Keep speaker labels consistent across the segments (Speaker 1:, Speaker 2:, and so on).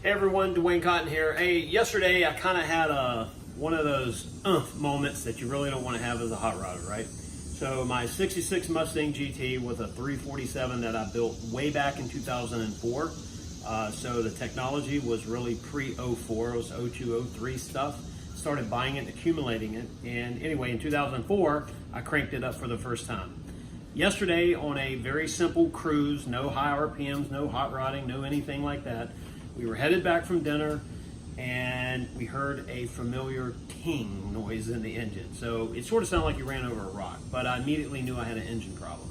Speaker 1: Hey everyone, Dwayne Cotton here. Hey, yesterday I kind of had one of those moments that you really don't want to have as a hot rodder, right? So my 66 Mustang GT with a 347 that I built way back in 2004. So the technology was really pre-04, it was 02, 03 stuff. Started buying it and accumulating it. And anyway, in 2004, I cranked it up for the first time. Yesterday on a very simple cruise, no high RPMs, no hot rodding, no anything like that. We were headed back from dinner and we heard a familiar ting noise in the engine. So it sort of sounded like you ran over a rock, but I immediately knew I had an engine problem.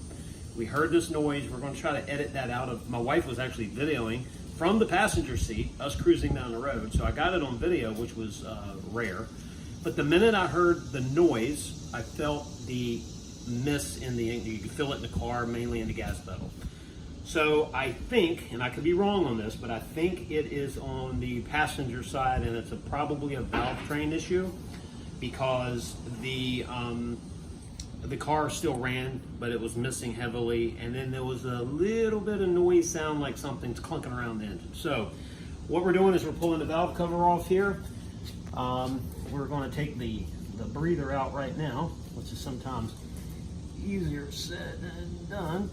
Speaker 1: We heard this noise. We're going to try to edit that out of, my wife was actually videoing from the passenger seat, us cruising down the road. So I got it on video, which was rare. But the minute I heard the noise, I felt the miss in the engine. You could feel it in the car, mainly in the gas pedal. So I think, and I could be wrong on this, but I think it is on the passenger side, and it's probably a valve train issue, because the car still ran, but it was missing heavily, and then there was a little bit of noise sound like something's clunking around the engine. So what we're doing is we're pulling the valve cover off here. We're going to take the breather out right now, which is sometimes easier said than done.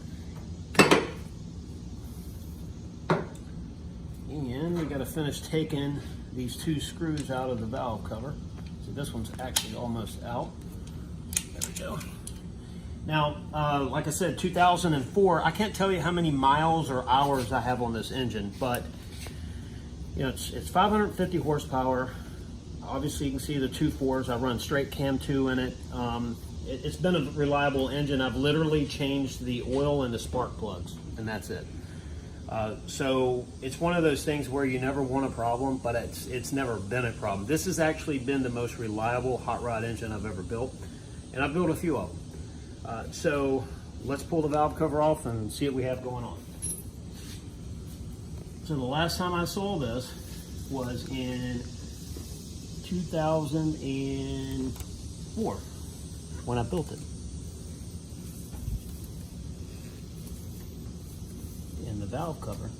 Speaker 1: And we got to finish taking these two screws out of the valve cover. So this one's actually almost out. There we go. Now, like I said, 2004, I can't tell you how many miles or hours I have on this engine, but you know, it's 550 horsepower. Obviously, you can see the 2.4s. I run straight cam 2 in it. It's been a reliable engine. I've literally changed the oil and the spark plugs, and that's it. So it's one of those things where you never want a problem, but it's never been a problem. This has actually been the most reliable hot rod engine I've ever built, and I've built a few of them. So let's pull the valve cover off and see what we have going on. So the last time I saw this was in 2004 when I built it. And the valve cover,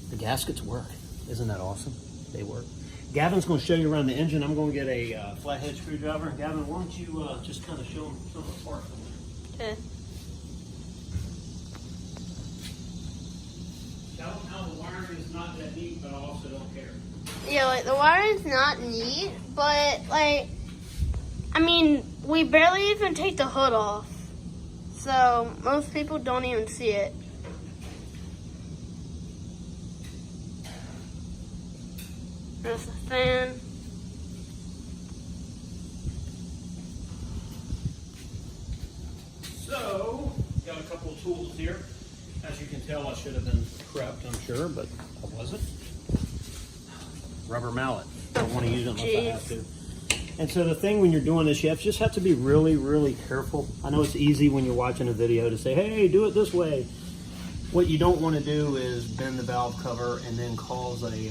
Speaker 1: the gaskets work. Isn't that awesome? They work. Gavin's going to show you around the engine. I'm going to get a flathead screwdriver. Gavin, why don't you just kind of show them some of the parts on there.
Speaker 2: Okay.
Speaker 1: Tell them how the wiring is not that neat, but I also don't care.
Speaker 2: Yeah, like the wiring's not neat, but like, I mean, we barely even take the hood off. So most people don't even see it. There's the fan.
Speaker 1: So, got a couple of tools here. As you can tell, I should have been prepped, I'm sure, but I wasn't. Rubber mallet. I want to use it unless I have to. And so the thing when you're doing this, you just have to be really, really careful. I know it's easy when you're watching a video to say, hey, do it this way. What you don't want to do is bend the valve cover and then cause a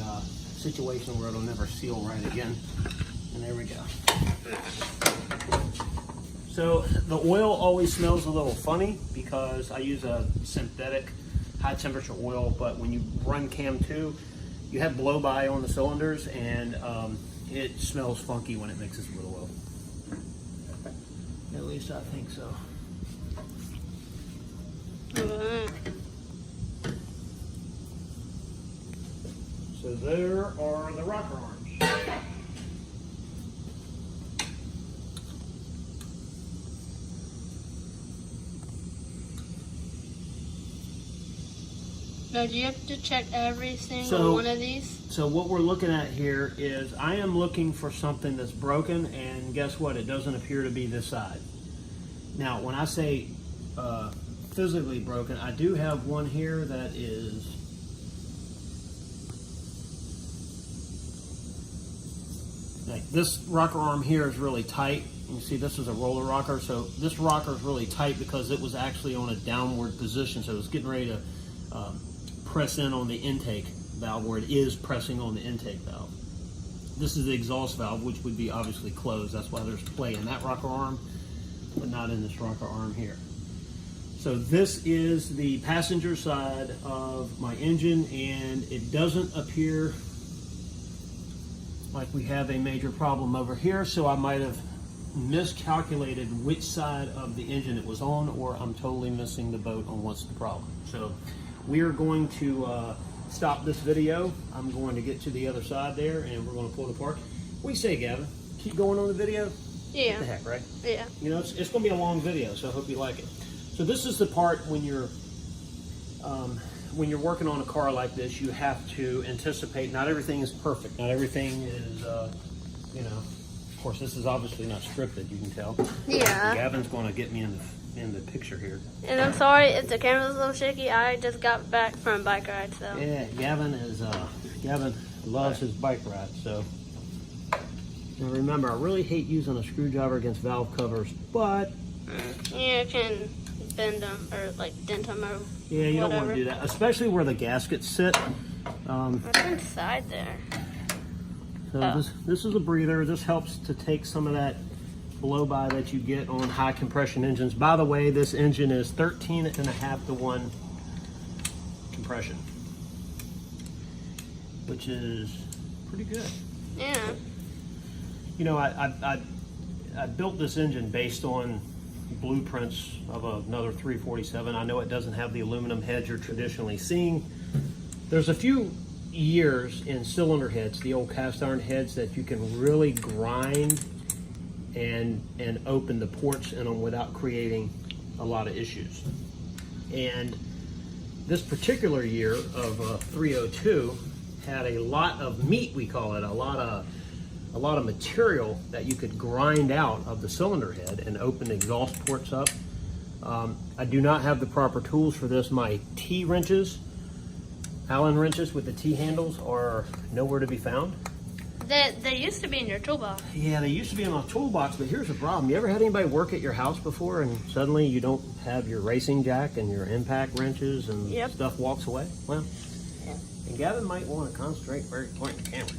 Speaker 1: situation where it'll never seal right again. And there we go. So the oil always smells a little funny because I use a synthetic high temperature oil, but when you run cam 2, you have blow by on the cylinders, and it smells funky when it mixes with oil. At least I think so. So there are the rocker arms.
Speaker 2: Now, do you have to check every single one of these?
Speaker 1: So what we're looking at here is I am looking for something that's broken, and guess what? It doesn't appear to be this side. Now, when I say physically broken, I do have one here that is like this rocker arm here is really tight. You see this is a roller rocker, so this rocker is really tight because it was actually on a downward position, so it was getting ready to press in on the intake valve where it is pressing on the intake valve. This is the exhaust valve, which would be obviously closed. That's why there's play in that rocker arm, but not in this rocker arm here. So this is the passenger side of my engine, and it doesn't appear like we have a major problem over here, so I might have miscalculated which side of the engine it was on, or I'm totally missing the boat on what's the problem. So we are going to stop this video. I'm going to get to the other side there, and we're going to pull it apart. What do you say, Gavin? Keep going on the video?
Speaker 2: Yeah.
Speaker 1: What the heck, right?
Speaker 2: Yeah.
Speaker 1: You know, it's going to be a long video, so I hope you like it. So this is the part when you're working on a car like this, you have to anticipate. Not everything is perfect. Not everything is, you know. Of course, this is obviously not scripted. You can tell.
Speaker 2: Yeah.
Speaker 1: Gavin's going to get me in the picture here.
Speaker 2: And I'm sorry if the camera's a little shaky. I just got back from a bike ride, so.
Speaker 1: Yeah, Gavin loves his bike ride. So now remember, I really hate using a screwdriver against valve covers, but
Speaker 2: You can bend them or like dent them or
Speaker 1: yeah, you don't want
Speaker 2: whatever.
Speaker 1: to do that, especially where the gaskets sit.
Speaker 2: What's inside there?
Speaker 1: So this is a breather. This helps to take some of that blow by that you get on high compression engines. By the way, this engine is 13.5 to 1 compression, which is pretty good.
Speaker 2: Yeah.
Speaker 1: You know, I built this engine based on blueprints of another 347. I know it doesn't have the aluminum heads you're traditionally seeing. There's a few years in cylinder heads, the old cast iron heads, that you can really grind and open the ports in them without creating a lot of issues. And this particular year of 302 had a lot of meat, we call it, a lot of material that you could grind out of the cylinder head and open the exhaust ports up. I do not have the proper tools for this. My T-wrenches, Allen wrenches with the T-handles, are nowhere to be found.
Speaker 2: They used to be in your toolbox.
Speaker 1: Yeah, they used to be in my toolbox, but here's the problem. You ever had anybody work at your house before and suddenly you don't have your racing jack and your impact wrenches and stuff walks away? Well, and Gavin might want to concentrate where he's pointing the camera.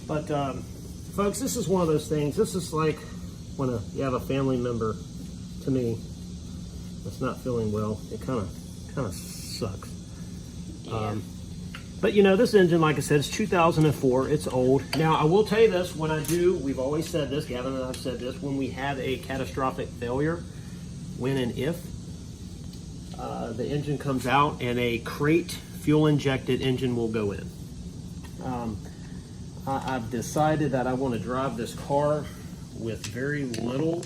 Speaker 1: But folks, this is one of those things. This is like when you have a family member, to me, that's not feeling well. It kind of sucks.
Speaker 2: Yeah.
Speaker 1: But you know, this engine, like I said, it's 2004. It's old. Now, I will tell you this: we've always said this. Gavin and I've said this. When we have a catastrophic failure, when and if the engine comes out, and a crate fuel-injected engine will go in. I've decided that I want to drive this car with very little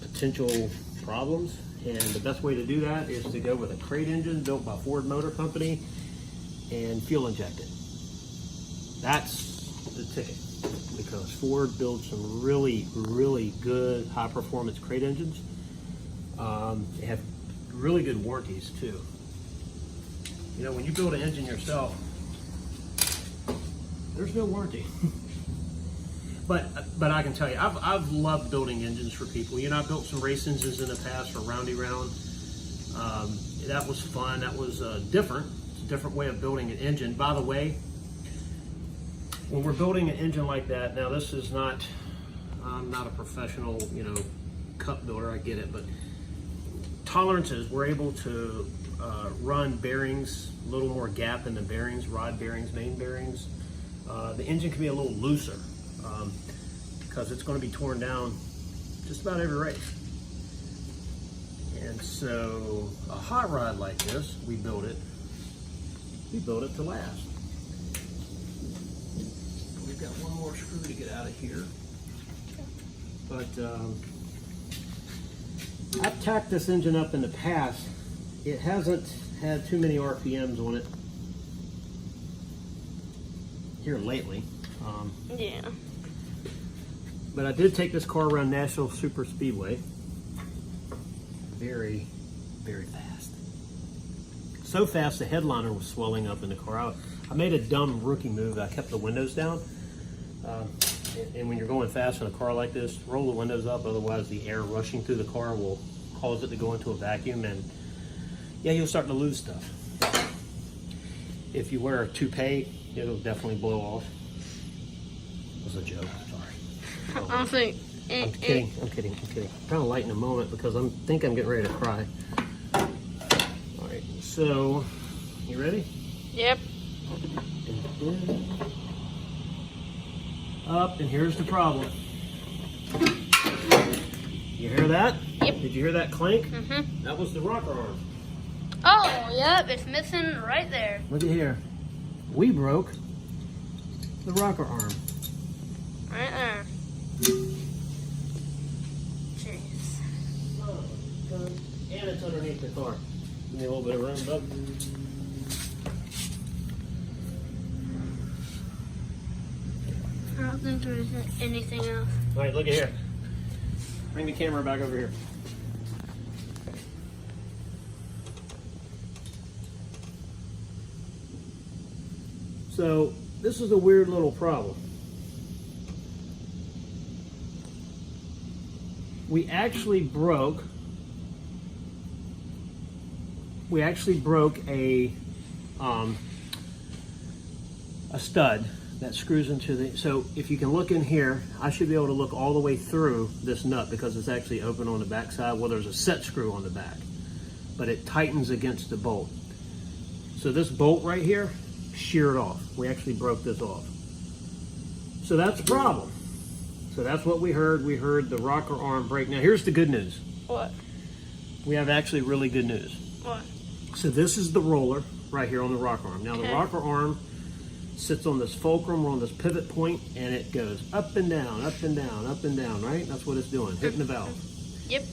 Speaker 1: potential problems, and the best way to do that is to go with a crate engine built by Ford Motor Company and fuel injected. That's the ticket, because Ford builds some really, really good high performance crate engines. They have really good warranties too. You know, when you build an engine yourself, there's no warranty. but I can tell you, I've loved building engines for people. You know, I've built some race engines in the past for Roundy Round. That was fun. That was different. It's a different way of building an engine. By the way, when we're building an engine like that, now this is not, I'm not a professional, you know, cup builder, I get it, but tolerances, we're able to run bearings, a little more gap in the bearings, rod bearings, main bearings. The engine can be a little looser because it's going to be torn down just about every race. And so a hot rod like this, we build it to last. We've got one more screw to get out of here. But I've tacked this engine up in the past. It hasn't had too many RPMs on it here lately.
Speaker 2: Yeah.
Speaker 1: But I did take this car around National Super Speedway. Very, very fast. So fast the headliner was swelling up in the car. I made a dumb rookie move. I kept the windows down. And when you're going fast in a car like this, roll the windows up, otherwise the air rushing through the car will cause it to go into a vacuum, and yeah, you'll start to lose stuff. If you wear a toupee, it'll definitely blow off. It was a joke, sorry.
Speaker 2: I don't think
Speaker 1: I'm kidding. I'm trying to lighten a moment because I think I'm getting ready to cry. All right, so you ready?
Speaker 2: Yep.
Speaker 1: Up, and here's the problem. You hear that?
Speaker 2: Yep.
Speaker 1: Did you hear that clank?
Speaker 2: Mm-hmm.
Speaker 1: That was the rocker arm.
Speaker 2: Oh, yep, it's missing right there.
Speaker 1: Look at here. We broke the rocker arm.
Speaker 2: Right there. Jeez.
Speaker 1: Oh, God. And it's underneath the car. Give me a little bit of room, bub.
Speaker 2: I don't think there's anything else.
Speaker 1: All right, look at here. Bring the camera back over here. So this is a weird little problem. We actually broke a stud that screws into the, so if you can look in here, I should be able to look all the way through this nut because it's actually open on the back side. Well, there's a set screw on the back, but it tightens against the bolt. So this bolt right here sheared off. We actually broke this off. So that's the problem. So that's what we heard. We heard the rocker arm break. Now here's the good news.
Speaker 2: What?
Speaker 1: We have actually really good news.
Speaker 2: What?
Speaker 1: So this is the roller right here on the rocker arm. Now the rocker arm sits on this fulcrum or on this pivot point, and it goes up and down, up and down, up and down, right? That's what it's doing, hitting the valve.
Speaker 2: Yep.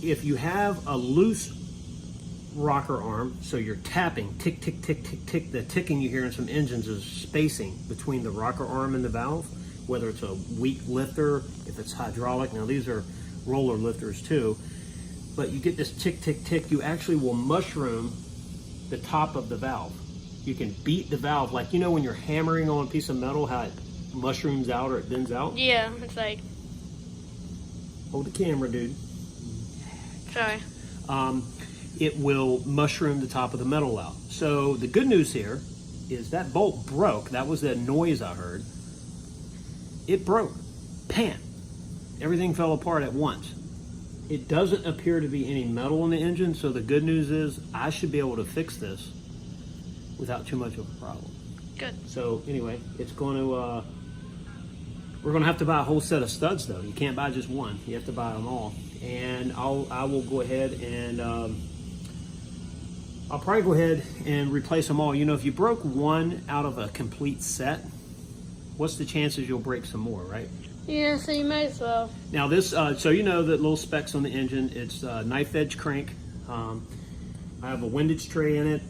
Speaker 1: If you have a loose rocker arm, so you're tapping, tick, tick, tick, tick, tick, the ticking you hear in some engines is spacing between the rocker arm and the valve, whether it's a weak lifter, if it's hydraulic. Now these are roller lifters too, but you get this tick, tick, tick, you actually will mushroom the top of the valve. You can beat the valve, like, you know when you're hammering on a piece of metal, how it mushrooms out or it bends out?
Speaker 2: Yeah, it's like,
Speaker 1: Hold the camera, dude.
Speaker 2: sorry.
Speaker 1: It will mushroom the top of the metal out. So the good news here is that bolt broke. That was the noise I heard. It broke. Pan. Everything fell apart at once. It doesn't appear to be any metal in the engine, so the good news is I should be able to fix this without too much of a problem.
Speaker 2: Good.
Speaker 1: So anyway, it's going to, we're going to have to buy a whole set of studs though. You can't buy just one. You have to buy them all. And I will go ahead and, I'll probably go ahead and replace them all. You know, if you broke one out of a complete set, what's the chances you'll break some more, right?
Speaker 2: Yeah, so you might as well.
Speaker 1: Now this, so you know the little specs on the engine, it's a knife edge crank. I have a windage tray in it,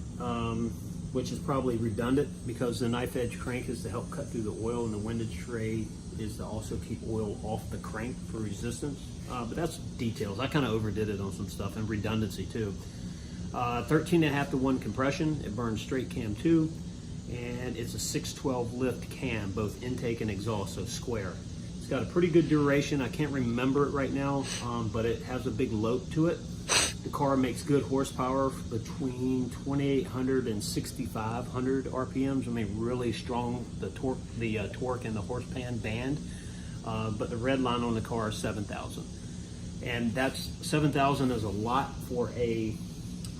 Speaker 1: which is probably redundant because the knife edge crank is to help cut through the oil, and the windage tray is to also keep oil off the crank for resistance. But that's details. I kind of overdid it on some stuff, and redundancy too. 13.5 to 1 compression. It burns straight cam 2, and it's a 612 lift cam, both intake and exhaust, so square. It's got a pretty good duration. I can't remember it right now, but it has a big lope to it. The car makes good horsepower between 2,800 and 6,500 RPMs. I mean, really strong, the torque and the horsepan band. But the red line on the car is 7,000. And that's 7,000 is a lot for a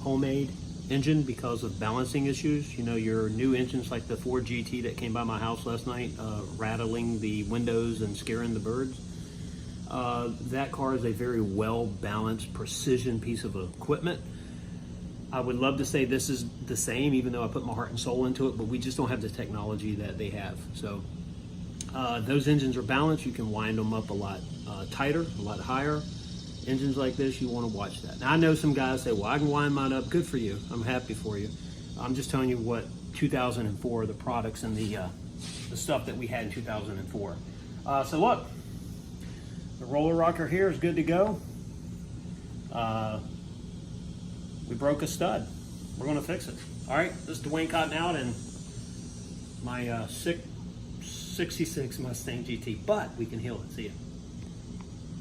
Speaker 1: homemade engine because of balancing issues. You know, your new engines like the Ford GT that came by my house last night, rattling the windows and scaring the birds. That car is a very well balanced, precision piece of equipment. I would love to say this is the same, even though I put my heart and soul into it, but we just don't have the technology that they have. So those engines are balanced. You can wind them up a lot tighter, a lot higher. Engines like this, you want to watch that. Now I know some guys say, well, I can wind mine up. Good for you. I'm happy for you. I'm just telling you what 2004, the products and the stuff that we had in 2004. So look, the roller rocker here is good to go. We broke a stud. We're going to fix it. All right, this is Dwayne Cotton out in my 66 Mustang GT, but we can heal it. See ya.